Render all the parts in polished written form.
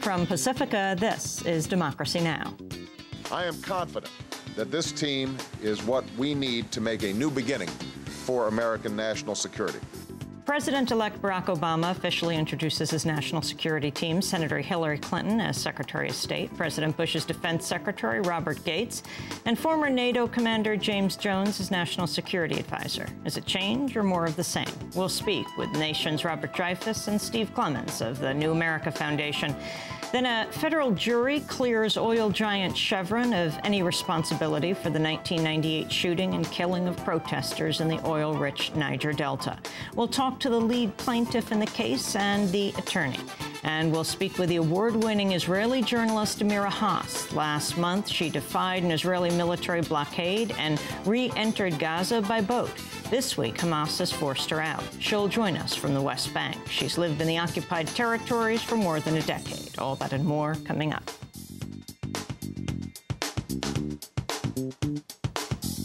From Pacifica, this is Democracy Now! I am confident that this team is what we need to make a new beginning for American national security. President-elect Barack Obama officially introduces his national security team, Senator Hillary Clinton as Secretary of State, President Bush's Defense Secretary Robert Gates, and former NATO Commander James Jones as National Security Advisor. Is it change or more of the same? We'll speak with the nation's Robert Dreyfus and Steve Clemons of the New America Foundation. Then a federal jury clears oil giant Chevron of any responsibility for the 1998 shooting and killing of protesters in the oil-rich Niger Delta. We'll talk to the lead plaintiff in the case and the attorney. And we'll speak with the award-winning Israeli journalist Amira Haas. Last month, she defied an Israeli military blockade and re-entered Gaza by boat. This week, Hamas has forced her out. She'll join us from the West Bank. She's lived in the occupied territories for more than a decade. All that and more coming up.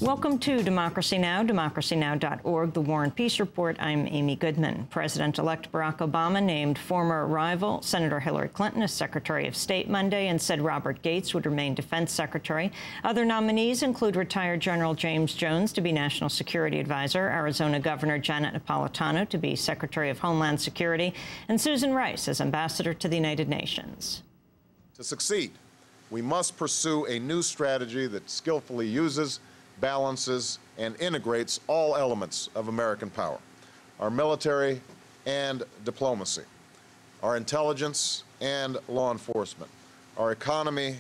Welcome to Democracy Now!, democracynow.org, the War and Peace Report. I'm Amy Goodman. President-elect Barack Obama named former rival Senator Hillary Clinton as Secretary of State Monday and said Robert Gates would remain Defense Secretary. Other nominees include retired General James Jones to be National Security Advisor, Arizona Governor Janet Napolitano to be Secretary of Homeland Security, and Susan Rice as Ambassador to the United Nations. To succeed, we must pursue a new strategy that skillfully uses, balances, and integrates all elements of American power, our military and diplomacy, our intelligence and law enforcement, our economy,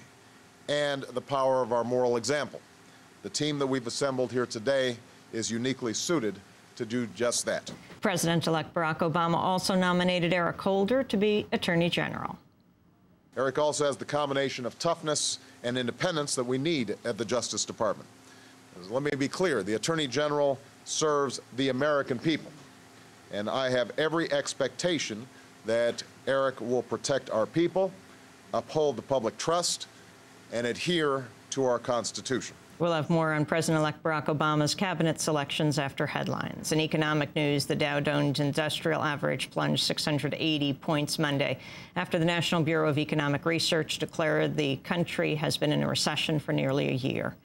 and the power of our moral example. The team that we've assembled here today is uniquely suited to do just that. President-elect Barack Obama also nominated Eric Holder to be Attorney General. Eric also has the combination of toughness and independence that we need at the Justice Department. Let me be clear, the Attorney General serves the American people, and I have every expectation that Eric will protect our people, uphold the public trust, and adhere to our Constitution. We'll have more on President-elect Barack Obama's cabinet selections after headlines. In economic news, the Dow Jones Industrial Average plunged 680 points Monday after the National Bureau of Economic Research declared the country has been in a recession for nearly a year.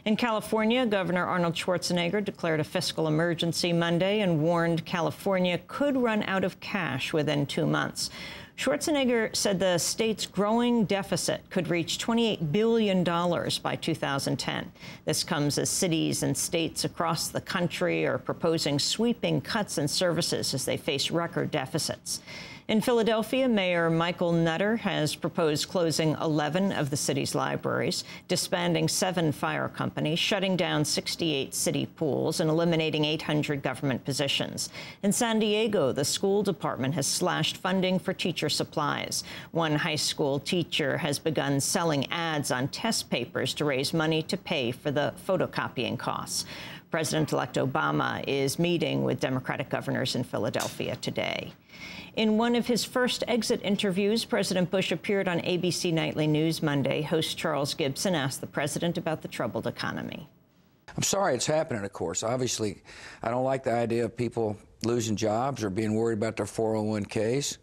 In California, Governor Arnold Schwarzenegger declared a fiscal emergency Monday and warned California could run out of cash within 2 months. Schwarzenegger said the state's growing deficit could reach $28 billion by 2010. This comes as cities and states across the country are proposing sweeping cuts in services as they face record deficits. In Philadelphia, Mayor Michael Nutter has proposed closing 11 of the city's libraries, disbanding 7 fire companies, shutting down 68 city pools, and eliminating 800 government positions. In San Diego, the school department has slashed funding for teacher supplies. One high school teacher has begun selling ads on test papers to raise money to pay for the photocopying costs. President-elect Obama is meeting with Democratic governors in Philadelphia today. In one of his first exit interviews, President Bush appeared on ABC Nightly News Monday. Host Charles Gibson asked the president about the troubled economy. I'm sorry it's happening, of course. Obviously, I don't like the idea of people losing jobs or being worried about their 401ks.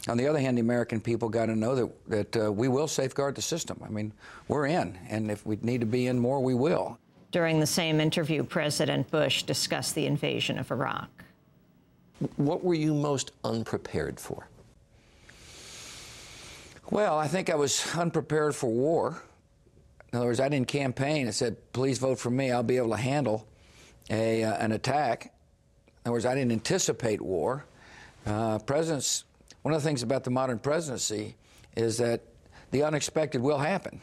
On the other hand, the American people got to know that we will safeguard the system. I mean, we're in, and if we need to be in more, we will. During the same interview, President Bush discussed the invasion of Iraq. What were you most unprepared for? Well, I think I was unprepared for war. In other words, I didn't campaign and said, please vote for me, I'll be able to handle an attack. In other words, I didn't anticipate war. One of the things about the modern presidency is that the unexpected will happen.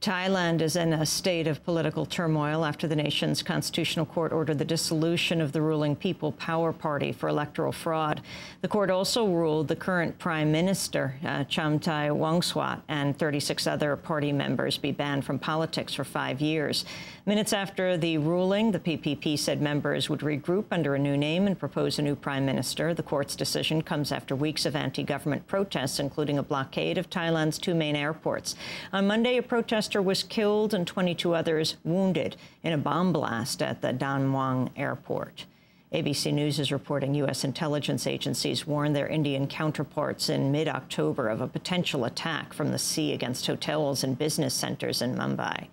Thailand is in a state of political turmoil after the nation's constitutional court ordered the dissolution of the ruling People Power Party for electoral fraud. The court also ruled the current prime minister, Chamthai Wongsuat, and 36 other party members be banned from politics for 5 years. Minutes after the ruling, the PPP said members would regroup under a new name and propose a new prime minister. The court's decision comes after weeks of anti-government protests, including a blockade of Thailand's 2 main airports. On Monday, a protester was killed and 22 others wounded in a bomb blast at the Dan Muang airport. ABC News is reporting U.S. intelligence agencies warned their Indian counterparts in mid-October of a potential attack from the sea against hotels and business centers in Mumbai.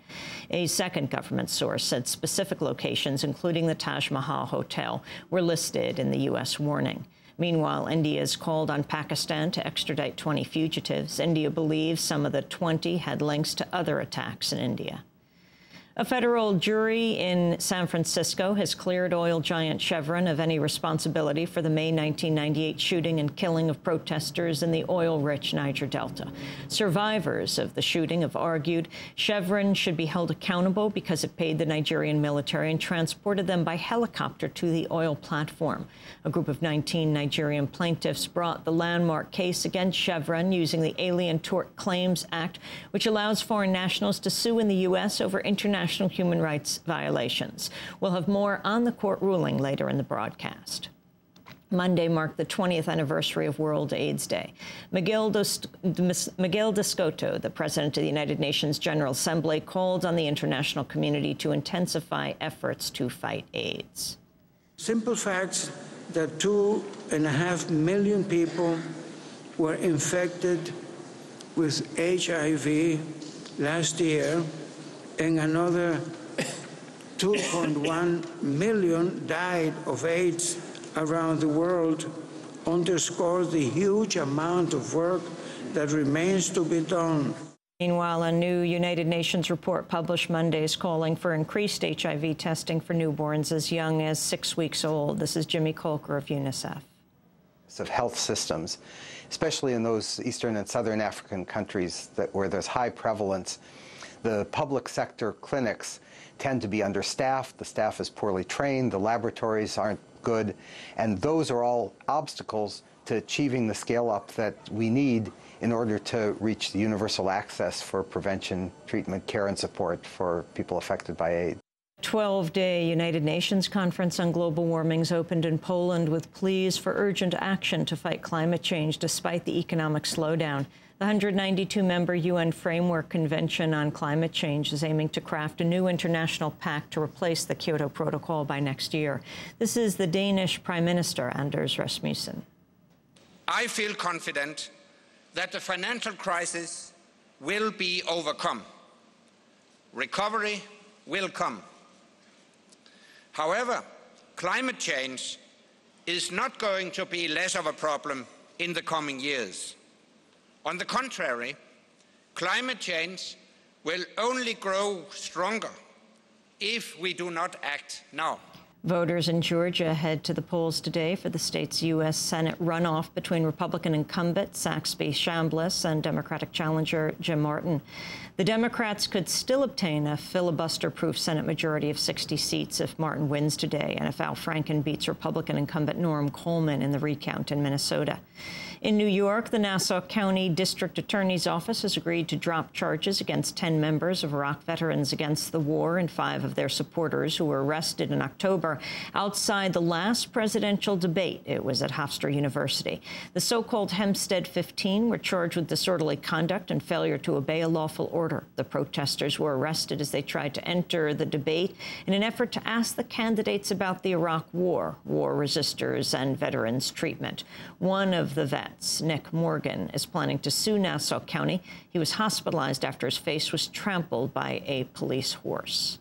A second government source said specific locations, including the Taj Mahal Hotel, were listed in the U.S. warning. Meanwhile, India has called on Pakistan to extradite 20 fugitives. India believes some of the 20 had links to other attacks in India. A federal jury in San Francisco has cleared oil giant Chevron of any responsibility for the May 1998 shooting and killing of protesters in the oil-rich Niger Delta. Survivors of the shooting have argued Chevron should be held accountable because it paid the Nigerian military and transported them by helicopter to the oil platform. A group of 19 Nigerian plaintiffs brought the landmark case against Chevron using the Alien Tort Claims Act, which allows foreign nationals to sue in the U.S. over international human rights violations. We'll have more on the court ruling later in the broadcast. Monday marked the 20th anniversary of World AIDS Day. Miguel Descoto, the president of the United Nations General Assembly, called on the international community to intensify efforts to fight AIDS. Simple facts that 2.5 million people were infected with HIV last year, and another 2.1 million died of AIDS around the world, underscores the huge amount of work that remains to be done. Meanwhile, a new United Nations report published Monday is calling for increased HIV testing for newborns as young as 6 weeks old. This is Jimmy Colker of UNICEF. Of health systems, especially in those Eastern and Southern African countries where there's high prevalence. The public sector clinics tend to be understaffed, the staff is poorly trained, the laboratories aren't good, and those are all obstacles to achieving the scale-up that we need in order to reach the universal access for prevention, treatment, care, and support for people affected by AIDS. 12-day United Nations Conference on Global Warming's opened in Poland with pleas for urgent action to fight climate change despite the economic slowdown. The 192-member UN Framework Convention on Climate Change is aiming to craft a new international pact to replace the Kyoto Protocol by next year. This is the Danish Prime Minister, Anders Rasmussen. I feel confident that the financial crisis will be overcome. Recovery will come. However, climate change is not going to be less of a problem in the coming years. On the contrary, climate change will only grow stronger if we do not act now. Voters in Georgia head to the polls today for the state's U.S. Senate runoff between Republican incumbent Saxby Chambliss and Democratic challenger Jim Martin. The Democrats could still obtain a filibuster-proof Senate majority of 60 seats if Martin wins today and if Al Franken beats Republican incumbent Norm Coleman in the recount in Minnesota. In New York, the Nassau County District Attorney's Office has agreed to drop charges against 10 members of Iraq Veterans Against the War and 5 of their supporters who were arrested in October outside the last presidential debate. It was at Hofstra University. The so-called Hempstead 15 were charged with disorderly conduct and failure to obey a lawful order. The protesters were arrested as they tried to enter the debate in an effort to ask the candidates about the Iraq War, war resistors, and veterans' treatment. One of the vets, Nick Morgan, is planning to sue Nassau County. He was hospitalized after his face was trampled by a police horse.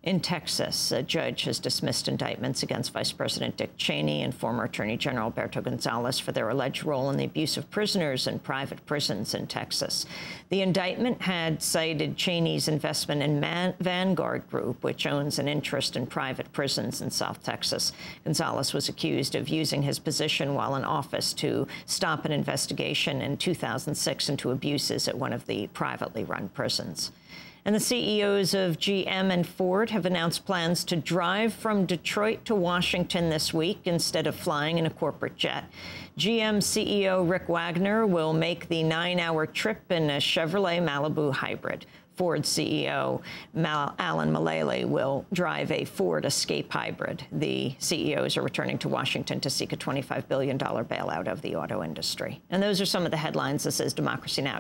In Texas, a judge has dismissed indictments against Vice President Dick Cheney and former Attorney General Alberto Gonzales for their alleged role in the abuse of prisoners in private prisons in Texas. The indictment had cited Cheney's investment in Vanguard Group, which owns an interest in private prisons in South Texas. Gonzales was accused of using his position while in office to stop an investigation in 2006 into abuses at one of the privately run prisons. And the CEOs of GM and Ford have announced plans to drive from Detroit to Washington this week instead of flying in a corporate jet. GM CEO Rick Wagner will make the 9-hour trip in a Chevrolet Malibu hybrid. Ford CEO Alan Mulally will drive a Ford Escape hybrid. The CEOs are returning to Washington to seek a $25 billion bailout of the auto industry. And those are some of the headlines. This is Democracy Now!